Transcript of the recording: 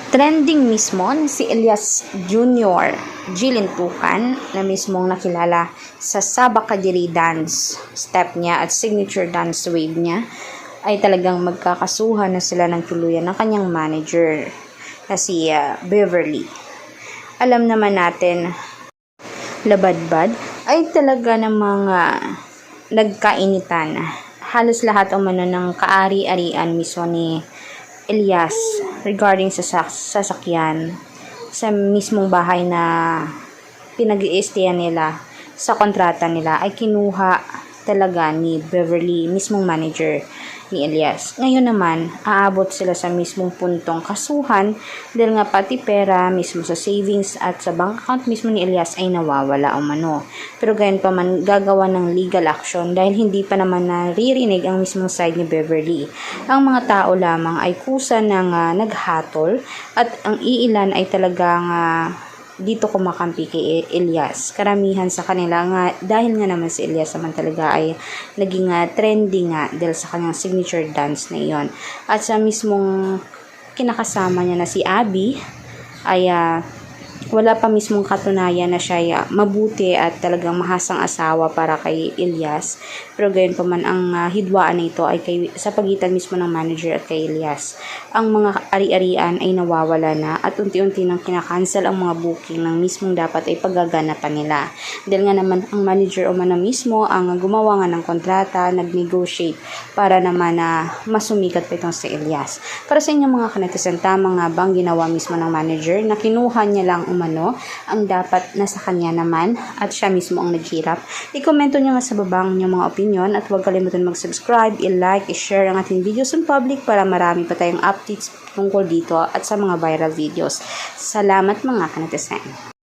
Trending mismo na si Elias Jr. Gilintukan na mismong nakilala sa Sabakadiri dance step niya at signature dance wave niya ay talagang magkakasuhan na sila ng tuluyan ng kanyang manager na si Beverly. Alam naman natin, labadbad ay talaga namang nagkainitan. Halos lahat umano ng kaari-arian mismo ni Elias regarding sa sasakyan sa mismong bahay na pinag-i-stayan nila sa kontrata nila ay kinuha talaga ni Beverly, mismong manager ni Elias. Ngayon naman, aabot sila sa mismong puntong kasuhan dahil nga pati pera mismo sa savings at sa bank account mismo ni Elias ay nawawala umano. Pero gayon pa man, gagawa ng legal action dahil hindi pa naman naririnig ang mismong side ni Beverly. Ang mga tao lamang ay kusa ng naghatol at ang iilan ay talagang dito kumakampi kay Elias. Karamihan sa kanila nga, dahil nga naman si Elias naman talaga ay naging trending nga dahil sa kanyang signature dance na iyon. At sa mismong kinakasama niya na si Abby ay wala pa mismong katunayan na siya ay mabuti at talagang mahasang asawa para kay Elias. Pero gayon pa man, ang hidwaan na ito ay sa pagitan mismo ng manager at kay Elias. Ang mga ari-arian ay nawawala na at unti-unti nang kinakancel ang mga booking ng mismong dapat ay paggaganapan nila. Dahil nga naman ang manager o man mismo ang gumawa nga ng kontrata, nag-negotiate para naman masumikat pa itong si Elias. Para sa inyong mga kanetizen, tama nga bang ginawa mismo ng manager na kinuha niya lang umano ang dapat nasa kanya naman at siya mismo ang naghirap? I-komento nyo nga sa baba ang inyong mga opinion at huwag kalimutan mag-subscribe, i-like, i-share ang ating videos in public para marami pa tayong updates tungkol dito at sa mga viral videos. Salamat mga kanetizen.